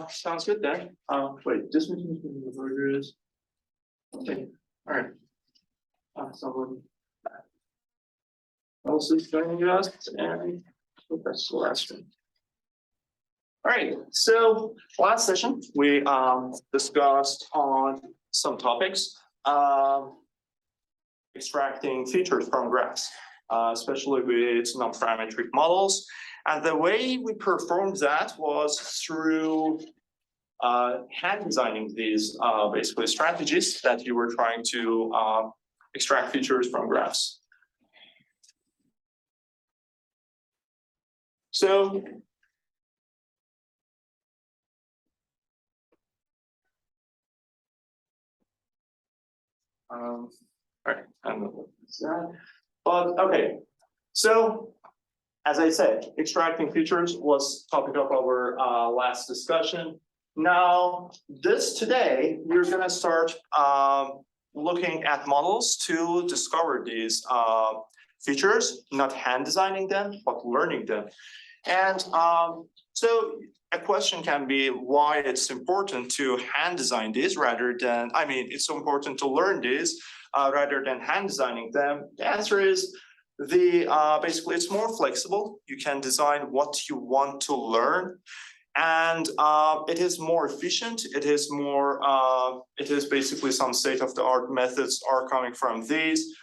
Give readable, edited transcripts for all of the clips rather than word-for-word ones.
Sounds good then. Wait, this meeting the version is. Okay, all right. Someone else is joining us, and I think that's the last one. All right, so last session we discussed on some topics, extracting features from graphs, especially with non-parametric models. And the way we performed that was through hand designing these basically strategies that you were trying to extract features from graphs. So all right, and that. But okay, so as I said, extracting features was topic of our last discussion. Now, today, we're going to start looking at models to discover these features, not hand designing them, but learning them. And so a question can be why it's important to hand design these rather than, it's so important to learn these rather than hand designing them. The answer is basically it's more flexible. You can design what you want to learn. And it is more efficient. It is basically some state-of-the-art methods are coming from these.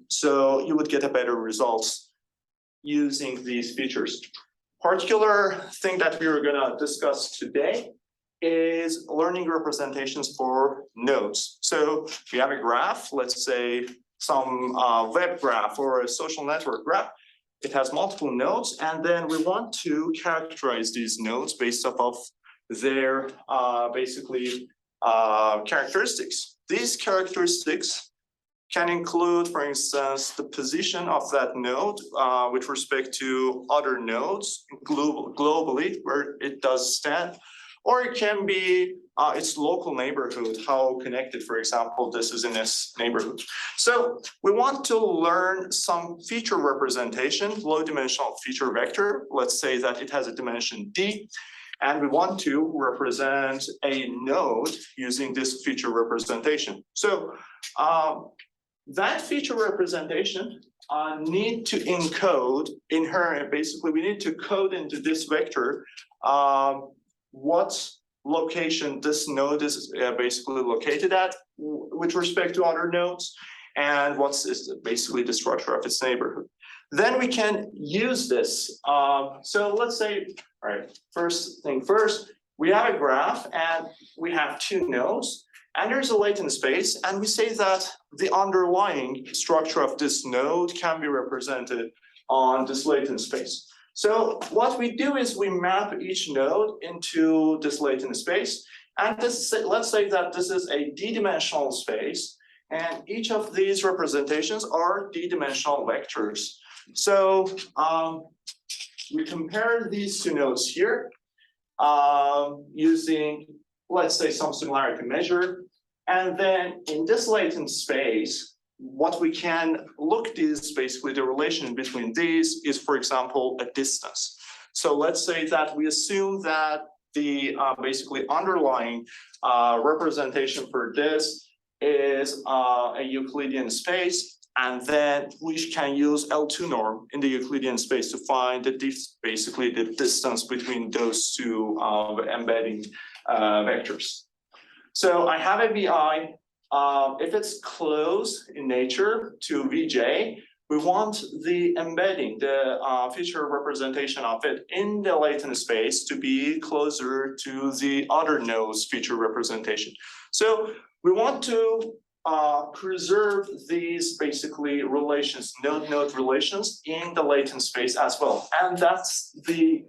So you would get a better results using these features. Particular thing that we are gonna discuss today is learning representations for nodes. So we have a graph, let's say some web graph or a social network graph. It has multiple nodes, and then we want to characterize these nodes based off of their characteristics. These characteristics can include, for instance, the position of that node with respect to other nodes globally where it does stand, or it can be its local neighborhood, how connected, for example, this is in this neighborhood. So we want to learn some feature representation, low dimensional feature vector. Let's say that it has a dimension D, and we want to represent a node using this feature representation. So that feature representation need to encode basically we need to code into this vector what location this node is basically located at with respect to other nodes, and what's basically the structure of its neighborhood. Then we can use this. So let's say, all right, first thing first, we have a graph and we have two nodes, and there's a latent space, and we say that the underlying structure of this node can be represented on this latent space. So what we do is we map each node into this latent space, and let's say that this is a d-dimensional space, and each of these representations are d-dimensional vectors. So we compare these two nodes here using, let's say, some similarity measure, and then in this latent space, what we can look is basically the relation between these is, for example, a distance. So let's say that we assume that the basically underlying representation for this is a Euclidean space, and then we can use L2 norm in the Euclidean space to find basically the distance between those two embedding vectors. So I have a VI. If it's close in nature to Vj, we want the embedding, the feature representation of it in the latent space to be closer to the other node's feature representation. So we want to preserve these basically relations, node-node relations in the latent space as well. And that's the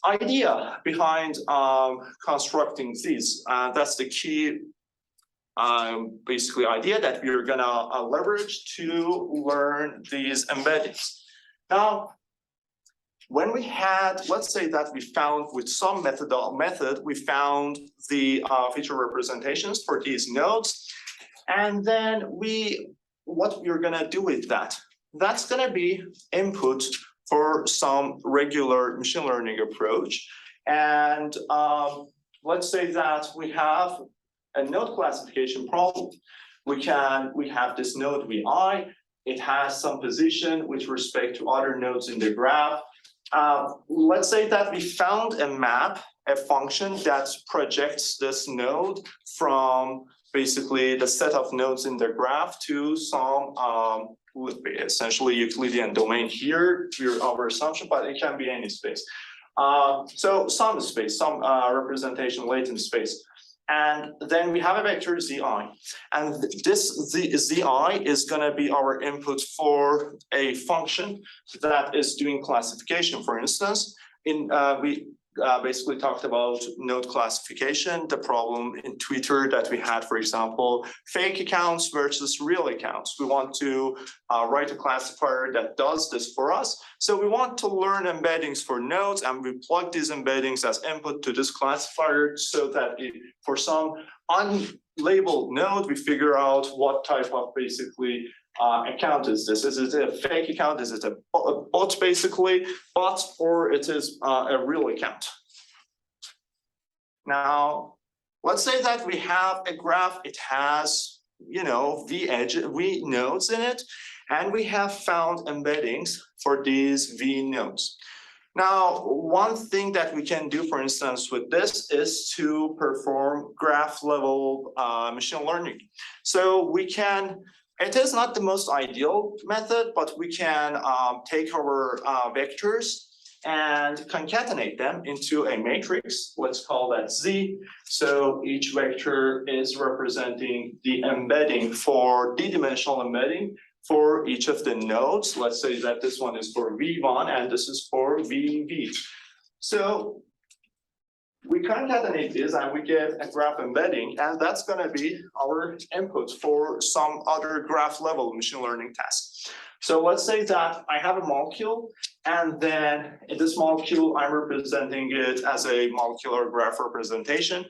idea behind constructing these. That's the key basically idea that we're gonna leverage to learn these embeddings. Now, when we had, let's say that we found with some method, we found the feature representations for these nodes, and then what we're gonna do with that? That's gonna be input for some regular machine learning approach. And let's say that we have a node classification problem. We have this node Vi. It has some position with respect to other nodes in the graph. Let's say that we found a map, a function that projects this node from basically the set of nodes in the graph to some essentially Euclidean domain here, our assumption, but it can be any space. So some space, some representation latent space. And then we have a vector Zi. And this Zi is going to be our input for a function that is doing classification. For instance, we basically talked about node classification, the problem in Twitter that we had, for example, fake accounts versus real accounts. We want to write a classifier that does this for us. So we want to learn embeddings for nodes, and we plug these embeddings as input to this classifier so that for some unlabeled node, we figure out what type of basically account is this? Is it a fake account? Is it a bot, basically, bot, or it is a real account? Now, let's say that we have a graph. It has, V nodes in it, and we have found embeddings for these V nodes. Now, one thing that we can do, for instance, with this is to perform graph level machine learning. So we can. It is not the most ideal method, but we can take our vectors and concatenate them into a matrix. Let's call that Z. So each vector is representing the embedding for d-dimensional embedding for each of the nodes. Let's say that this one is for V1 and this is for VV. So we concatenate this and we get a graph embedding, and that's going to be our input for some other graph level machine learning task. So let's say that I have a molecule, and then in this molecule, I'm representing it as a molecular graph representation.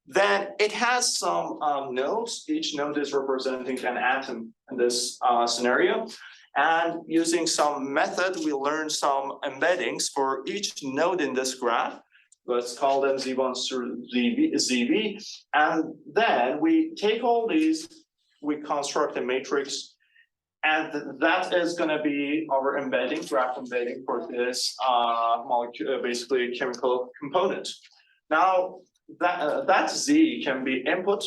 Then it has some nodes. Each node is representing an atom in this scenario. And using some method, we learn some embeddings for each node in this graph. Let's call them Z1 through ZV. And then we take all these, we construct a matrix, and that is going to be our embedding, graph embedding for this molecule, basically chemical component. Now, that Z can be input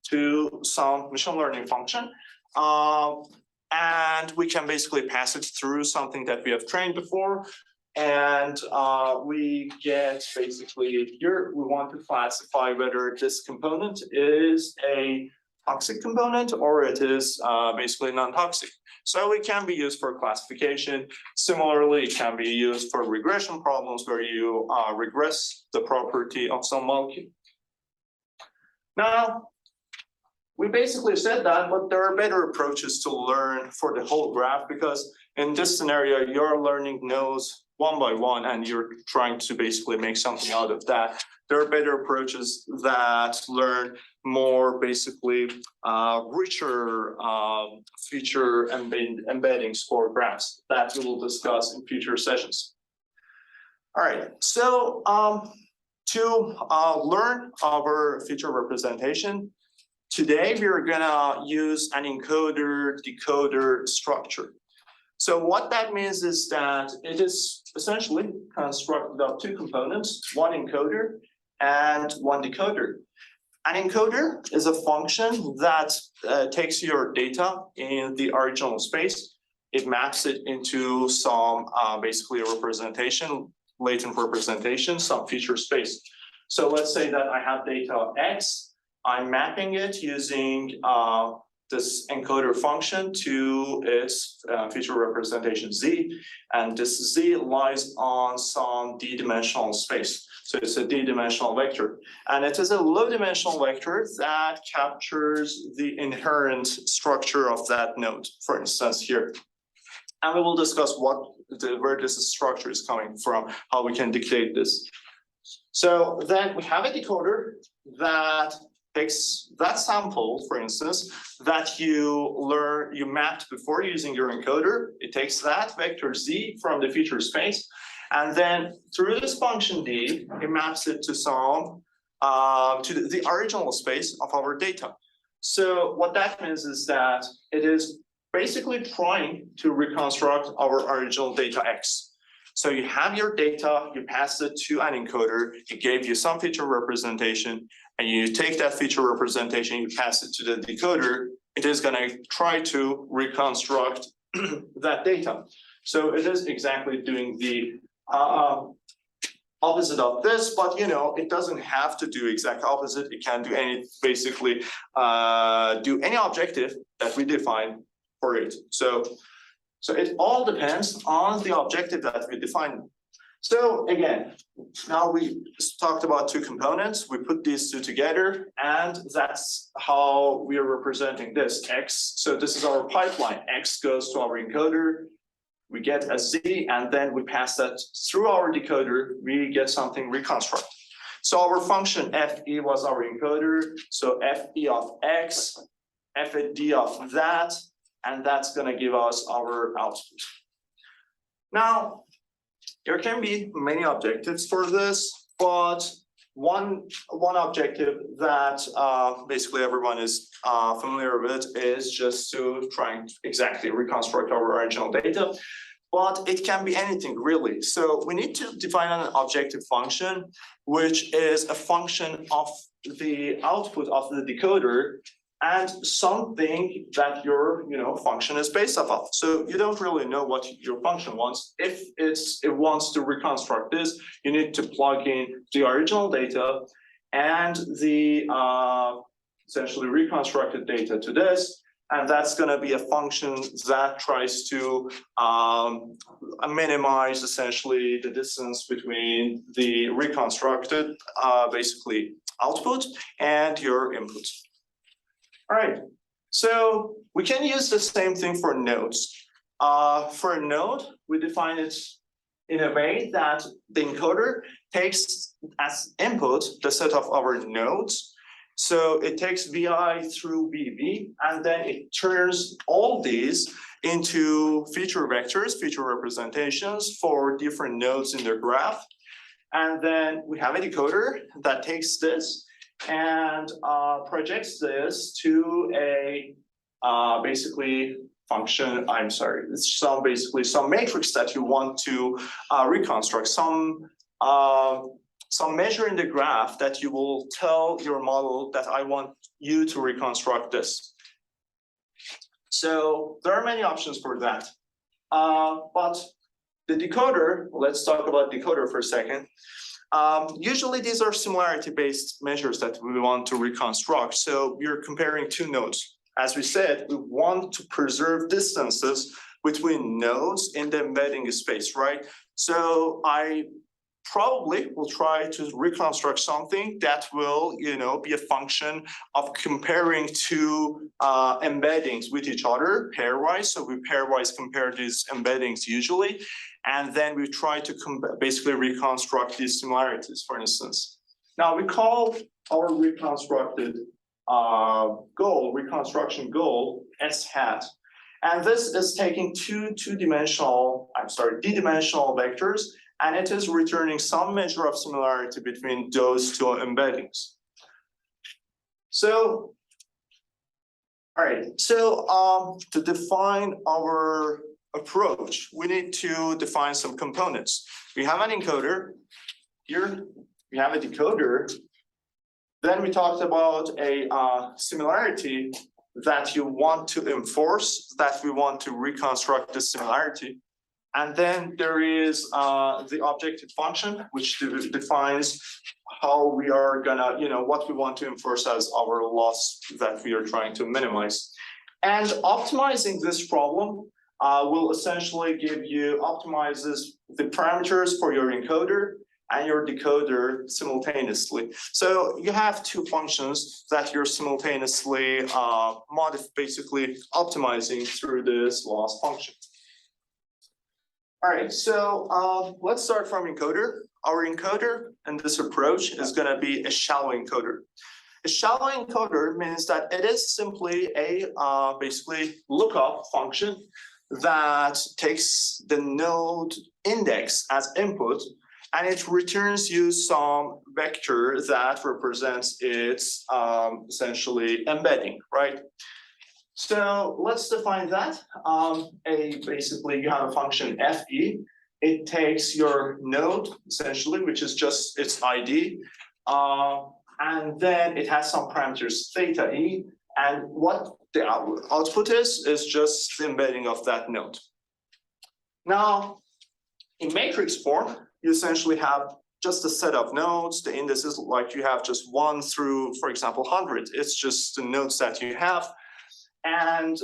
to some machine learning function. And we can basically pass it through something that we have trained before. And we get basically here, we want to classify whether this component is a toxic component or it is basically non-toxic. So it can be used for classification. Similarly, it can be used for regression problems where you regress the property of some molecule. Now, we basically said that, but there are better approaches to learn for the whole graph, because in this scenario, you're learning nodes one by one, and you're trying to basically make something out of that. There are better approaches that learn more basically richer feature embeddings for graphs that we will discuss in future sessions. All right, so to learn our feature representation, today we're gonna use an encoder-decoder structure. So what that means is that it is essentially constructed of two components, one encoder and one decoder. An encoder is a function that takes your data in the original space. It maps it into some basically a representation, latent representation, some feature space. So let's say that I have data X. I'm mapping it using this encoder function to its feature representation Z, and this Z lies on some d-dimensional space. So it's a d-dimensional vector, and it is a low-dimensional vector that captures the inherent structure of that node, for instance here. And we will discuss where this structure is coming from, how we can dictate this. So then we have a decoder that takes that sample, for instance, that you mapped before using your encoder. It takes that vector Z from the feature space, And then through this function D, it maps it to some to the original space of our data. So what that means is that it is basically trying to reconstruct our original data X. So you have your data, you pass it to an encoder, it gave you some feature representation, and you take that feature representation, you pass it to the decoder, it is going to try to reconstruct that data. So it is exactly doing the opposite of this, but it doesn't have to do exact opposite. It can do any, basically do any objective that we define for it. So it all depends on the objective that we define. So again, now we talked about two components. We put these two together, and that's how we are representing this X. So this is our pipeline. X goes to our encoder. We get a Z, and then we pass that through our decoder. We get something reconstructed. So our function FE was our encoder. So FE of X, FD of that, and that's going to give us our output. Now, there can be many objectives for this, but one objective that basically everyone is familiar with is just to try and exactly reconstruct our original data. But it can be anything really. So we need to define an objective function, which is a function of the output of the decoder and something that your function is based off of. So you don't really know what your function wants. If it wants to reconstruct this, you need to plug in the original data and the essentially reconstructed data to this. And that's going to be a function that tries to minimize essentially the distance between the reconstructed basically output and your input. All right, so we can use the same thing for nodes. For a node, we define it in a way that the encoder takes as input the set of our nodes. So it takes VI through VB, and then it turns all these into feature vectors, feature representations for different nodes in their graph. And then we have a decoder that takes this and projects this to a basically function. I'm sorry, it's some matrix that you want to reconstruct, some measure in the graph that you will tell your model that I want you to reconstruct this. So there are many options for that. But the decoder, let's talk about decoder for a second. Usually these are similarity-based measures that we want to reconstruct. So we're comparing two nodes. As we said, we want to preserve distances between nodes in the embedding space, right? So I probably will try to reconstruct something that will, be a function of comparing two embeddings with each other pairwise. So we pairwise compare these embeddings usually, and then we try to basically reconstruct these similarities, for instance. Now we call our reconstruction goal S hat. And this is taking d-dimensional vectors, and it is returning some measure of similarity between those two embeddings. So, all right, so to define our approach, we need to define some components. We have an encoder, here we have a decoder, then we talked about a similarity that you want to enforce, that we want to reconstruct this similarity. And then there is the objective function, which defines how we are gonna, what we want to enforce as our loss that we are trying to minimize. And optimizing this problem will essentially optimizes the parameters for your encoder and your decoder simultaneously. So you have two functions that you're simultaneously basically optimizing through this loss function. All right, so let's start from encoder. Our encoder in this approach is going to be a shallow encoder. A shallow encoder means that it is simply a basically lookup function that takes the node index as input, and it returns you some vector that represents its essentially embedding, right? So let's define that. Basically, you have a function fe. It takes your node, essentially, which is just its ID, and then it has some parameters theta e, and what the output is just the embedding of that node. Now, in matrix form, you essentially have just a set of nodes. The indices, like you have just 1 through, for example, 100. It's just the nodes that you have, and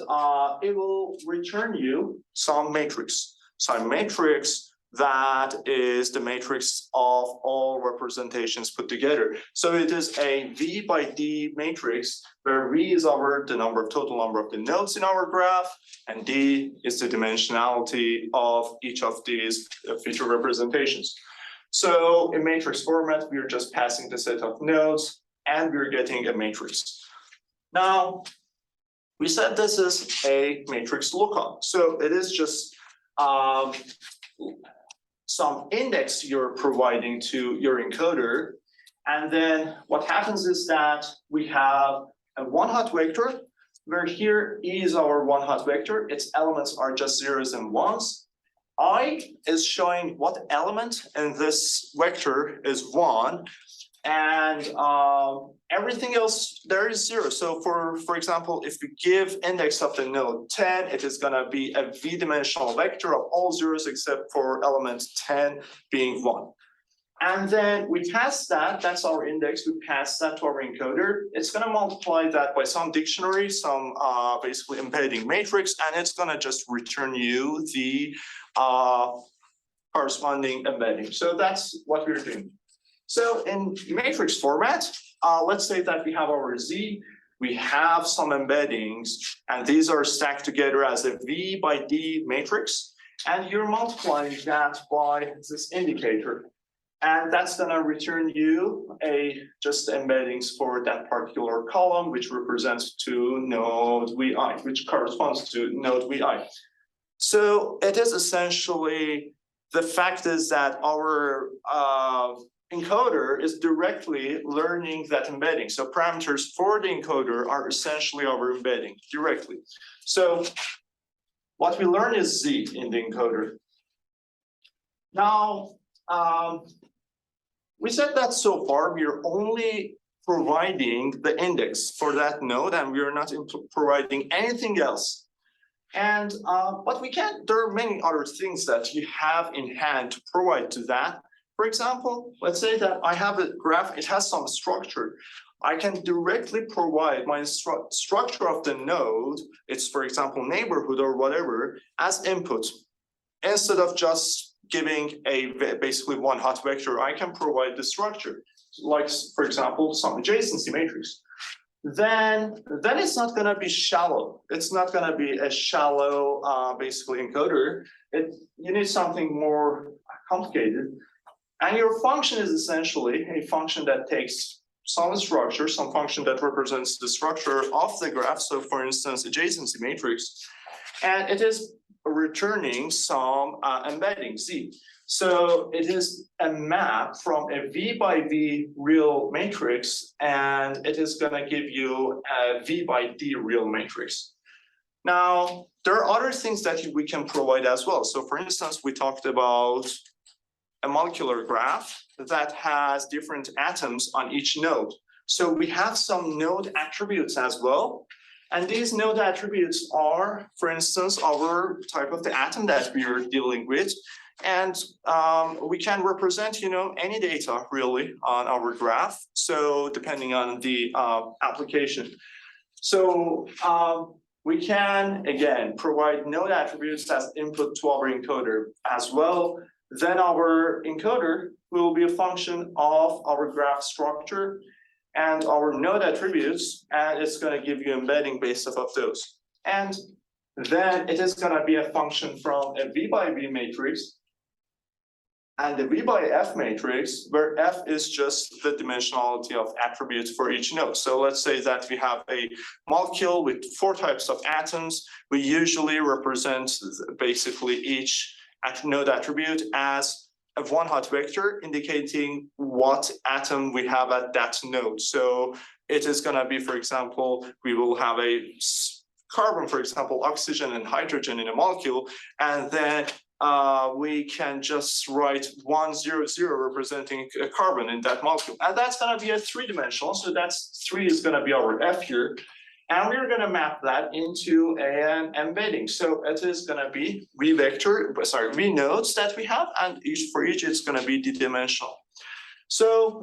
it will return you some matrix. So a matrix that is the matrix of all representations put together. So it is a V by D matrix, where V is the total number of the nodes in our graph, and D is the dimensionality of each of these feature representations. So in matrix format, we're just passing the set of nodes, and we're getting a matrix. Now, we said this is a matrix lookup. So it is just some index you're providing to your encoder. And then what happens is that we have a one-hot vector, where here E is our one-hot vector. Its elements are just zeros and ones. I is showing what element in this vector is 1, and everything else there is 0. So for example, if we give index of the node 10, it is going to be a v-dimensional vector of all zeros except for element 10 being 1. And then we pass that, that's our index, we pass that to our encoder. It's going to multiply that by some dictionary, some basically embedding matrix, and it's going to just return you the corresponding embedding. So that's what we're doing. So in matrix format, let's say that we have our Z, we have some embeddings, and these are stacked together as a V by D matrix, and you're multiplying that by this indicator. And that's going to return you just embeddings for that particular column, which represents to node VI, which corresponds to node VI. So it is essentially, the fact is that our encoder is directly learning that embedding. So parameters for the encoder are essentially our embedding directly. So what we learn is Z in the encoder. Now, we said that so far we are only providing the index for that node, and we are not providing anything else. And but there are many other things that you have in hand to provide to that. For example, let's say that I have a graph, it has some structure. I can directly provide my structure of the node, it's for example neighborhood or whatever, as input. Instead of just giving basically one hot vector, I can provide the structure, like for example some adjacency matrix. Then it's not going to be shallow. It's not going to be a shallow basically encoder. You need something more complicated. And your function is essentially a function that takes some structure, some function that represents the structure of the graph. So for instance, adjacency matrix, and it is returning some embedding Z. So it is a map from a V by V real matrix, and it is going to give you a V by D real matrix. Now, there are other things that we can provide as well. So for instance, we talked about a molecular graph that has different atoms on each node. So we have some node attributes as well. And these node attributes are, for instance, our type of the atom that we are dealing with. And we can represent, any data really on our graph. So depending on the application. So we can, again, provide node attributes as input to our encoder as well. Then our encoder will be a function of our graph structure and our node attributes, and it's going to give you embedding based off of those. And then it is going to be a function from a V by V matrix and the V by F matrix, where F is just the dimensionality of attributes for each node. So let's say that we have a molecule with 4 types of atoms. We usually represent basically each node attribute as a one-hot vector indicating what atom we have at that node. So it is going to be, for example, we will have a carbon, for example, oxygen and hydrogen in a molecule, and then we can just write 100 representing a carbon in that molecule. And that's going to be a 3-dimensional. So that's 3 is going to be our F here. And we're going to map that into an embedding. So it is going to be V nodes that we have, and for each it's going to be D-dimensional. So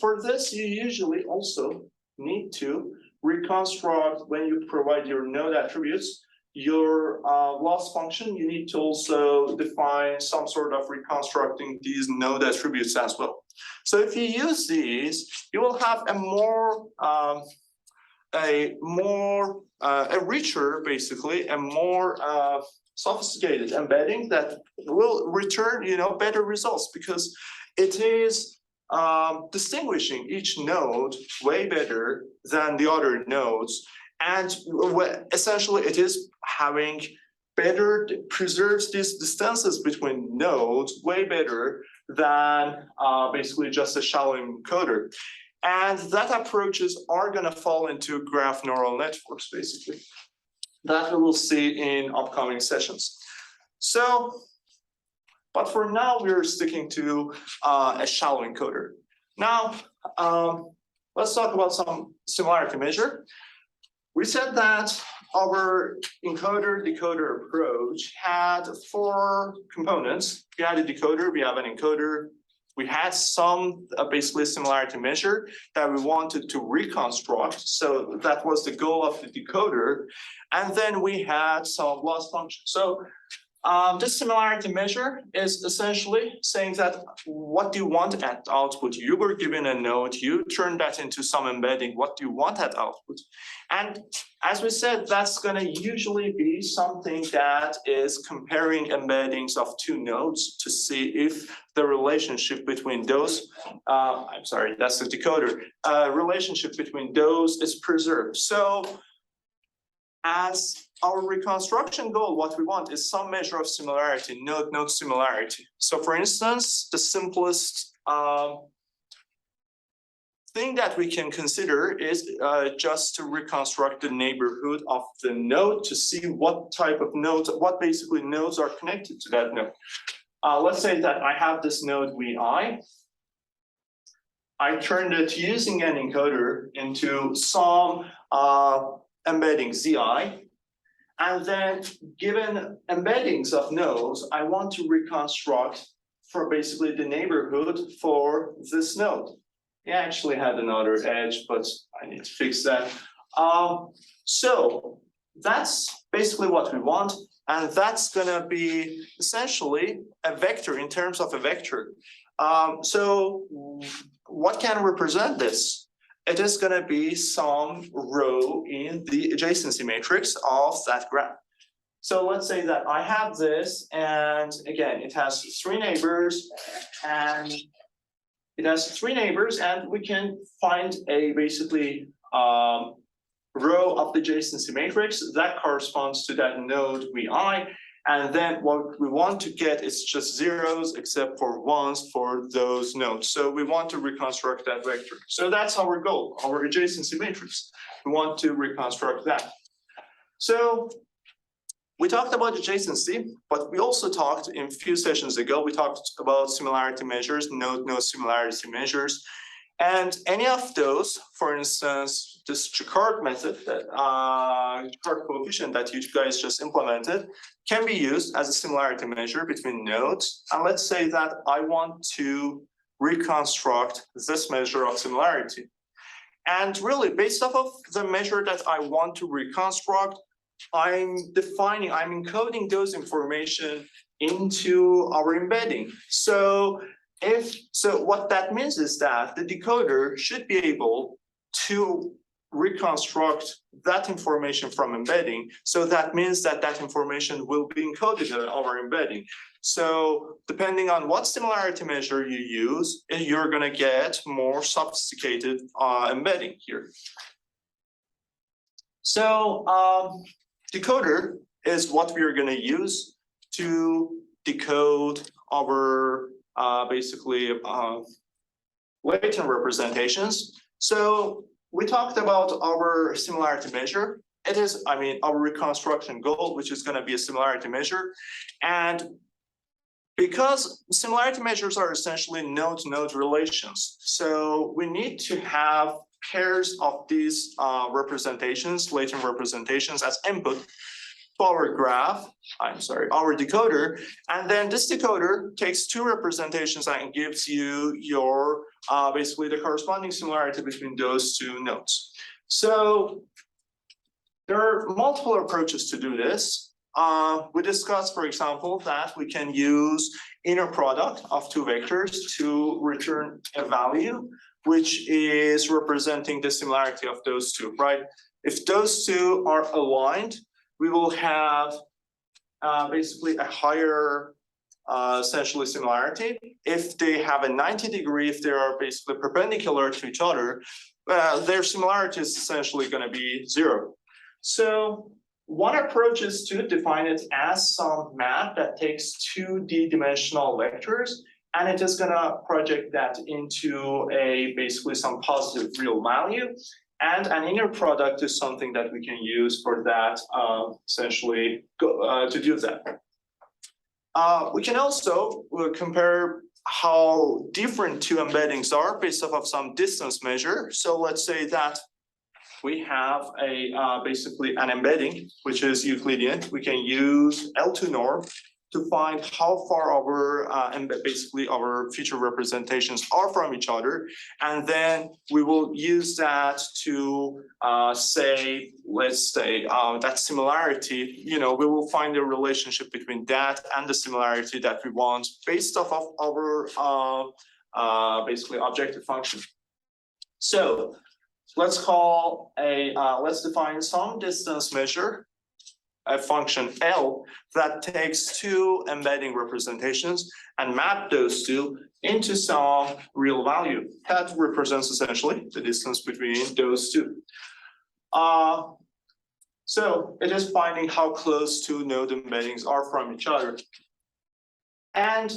for this, you usually also need to reconstruct, when you provide your node attributes, your loss function, you need to also define some sort of reconstructing these node attributes as well. So if you use these, you will have a richer, basically, a more sophisticated embedding that will return, better results, because it is distinguishing each node way better than the other nodes. And essentially, it is having preserves these distances between nodes way better than basically just a shallow encoder. And that approaches are going to fall into graph neural networks, basically. That we will see in upcoming sessions. So, but for now, we're sticking to a shallow encoder. Now, let's talk about some similarity measure. We said that our encoder-decoder approach had 4 components. We had a decoder, we have an encoder, we had some basically similarity measure that we wanted to reconstruct. So that was the goal of the decoder. And then we had some loss function. So this similarity measure is essentially saying that what do you want at output? You were given a node, you turn that into some embedding. What do you want at output? And as we said, that's going to usually be something that is comparing embeddings of 2 nodes to see if the relationship between those, I'm sorry, that's the decoder, relationship between those is preserved. So as our reconstruction goal, what we want is some measure of similarity, node-node similarity. So for instance, the simplest thing that we can consider is just to reconstruct the neighborhood of the node to see what type of nodes, what basically nodes are connected to that node. Let's say that I have this node Vi. I turned it using an encoder into some embedding Zi. And then given embeddings of nodes, I want to reconstruct for basically the neighborhood for this node. I actually had another edge, but I need to fix that. So that's basically what we want. And that's going to be essentially a vector in terms of a vector. So what can represent this? It is going to be some row in the adjacency matrix of that graph. So let's say that I have this, and again, it has 3 neighbors, and we can find a basically row of the adjacency matrix that corresponds to that node Vi. And then what we want to get is just zeros except for ones for those nodes. So we want to reconstruct that vector. So that's our goal, our adjacency matrix. We want to reconstruct that. So we talked about adjacency, but we also talked in a few sessions ago, we talked about similarity measures, node-node similarity measures. And any of those, for instance, this Jaccard method, that Jaccard coefficient that you guys just implemented, can be used as a similarity measure between nodes. And let's say that I want to reconstruct this measure of similarity. And really, based off of the measure that I want to reconstruct, I'm encoding those information into our embedding. So what that means is that the decoder should be able to reconstruct that information from embedding. So that means that that information will be encoded in our embedding. So depending on what similarity measure you use, you're going to get more sophisticated embedding here. So decoder is what we are going to use to decode our basically latent representations. So we talked about our similarity measure. It is, our reconstruction goal, which is going to be a similarity measure. And because similarity measures are essentially node-to-node relations, so we need to have pairs of these representations, latent representations as input to our graph, our decoder. And then this decoder takes two representations and gives you your basically the corresponding similarity between those two nodes. So there are multiple approaches to do this. We discussed, for example, that we can use inner product of two vectors to return a value, which is representing the similarity of those two, right? If those two are aligned, we will have basically a higher essentially similarity. If they have a 90-degree, if they are basically perpendicular to each other, their similarity is essentially going to be 0. So one approach is to define it as some map that takes 2D dimensional vectors, and it is going to project that into a basically some positive real value. And an inner product is something that we can use for that, essentially to do that. We can also compare how different two embeddings are based off of some distance measure. So let's say that we have a basically an embedding, which is Euclidean. We can use L2 norm to find how far our basically our feature representations are from each other, and then we will use that to say, let's say that similarity. We will find a relationship between that and the similarity that we want based off of our basically objective function. So let's call let's define some distance measure, a function L, that takes two embedding representations and map those two into some real value that represents essentially the distance between those two. So it is finding how close two node embeddings are from each other. And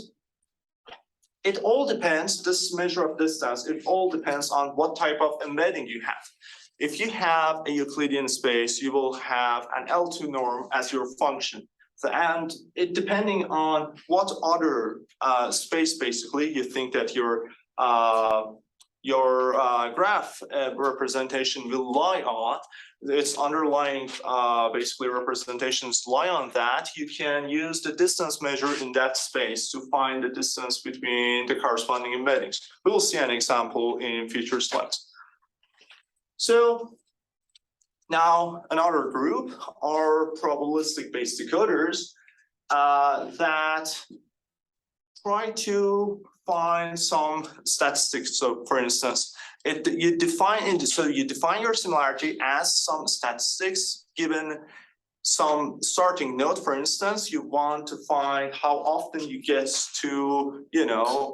it all depends, this measure of distance, it all depends on what type of embedding you have. If you have a Euclidean space, you will have an L2 norm as your function. And it depending on what other space basically you think that your graph representation will lie on, its underlying basically representations lie on that, you can use the distance measure in that space to find the distance between the corresponding embeddings. We will see an example in future slides. So now another group are probabilistic based decoders that try to find some statistics. So for instance, you define your similarity as some statistics given some starting node. For instance, you want to find how often you get to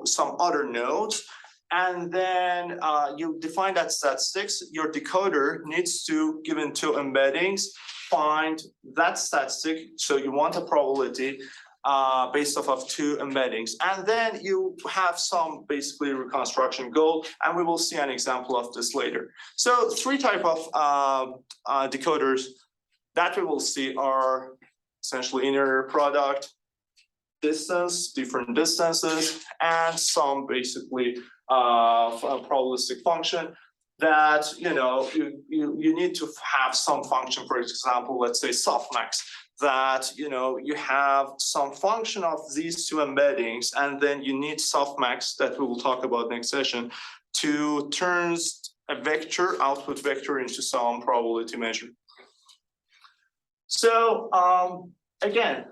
some other nodes. And then you define that statistics. Your decoder needs to, given two embeddings, find that statistic. So you want a probability based off of two embeddings. And then you have some basically reconstruction goal, and we will see an example of this later. So three type of decoders that we will see are essentially inner product, distance, different distances, and some basically probabilistic function that you need to have some function. For example, let's say softmax, that you have some function of these two embeddings, and then you need softmax that we will talk about next session to turn a vector, output vector, into some probability measure. So again,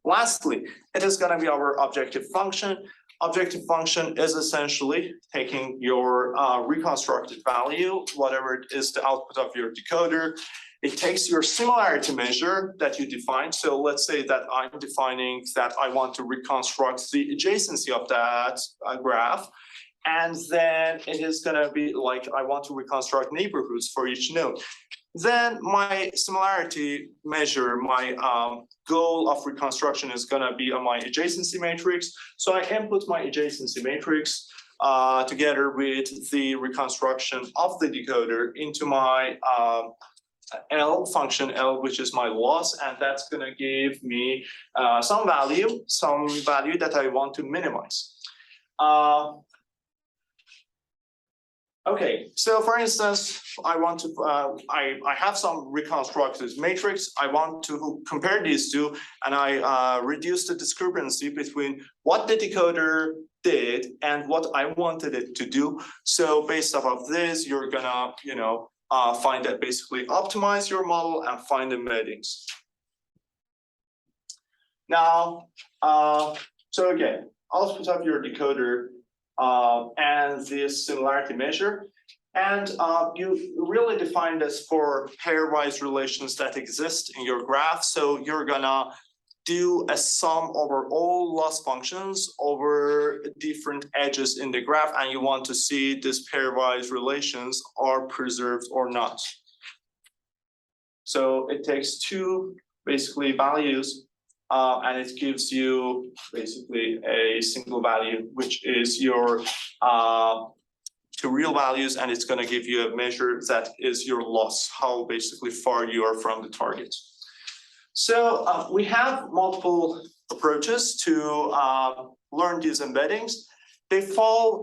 lastly, it is going to be our objective function. Objective function is essentially taking your reconstructed value, whatever it is the output of your decoder. It takes your similarity measure that you define. So let's say that I'm defining that I want to reconstruct the adjacency of that graph. And then it is going to be like I want to reconstruct neighborhoods for each node. Then my similarity measure, my goal of reconstruction is going to be on my adjacency matrix. So I input my adjacency matrix together with the reconstruction of the decoder into my L function L, which is my loss, and that's going to give me some value that I want to minimize. Okay, so for instance, I want to I have some reconstructed matrix. I want to compare these two, and I reduce the discrepancy between what the decoder did and what I wanted it to do. So based off of this, you're gonna, find that basically optimize your model and find embeddings. Now, so again, output of your decoder and this similarity measure. And you really define this for pairwise relations that exist in your graph. So you're gonna do a sum over all loss functions over different edges in the graph, and you want to see these pairwise relations are preserved or not. So it takes two basically values and it gives you basically a single value, which is your two real values, and it's going to give you a measure that is your loss, how basically far you are from the target. So we have multiple approaches to learn these embeddings. They fall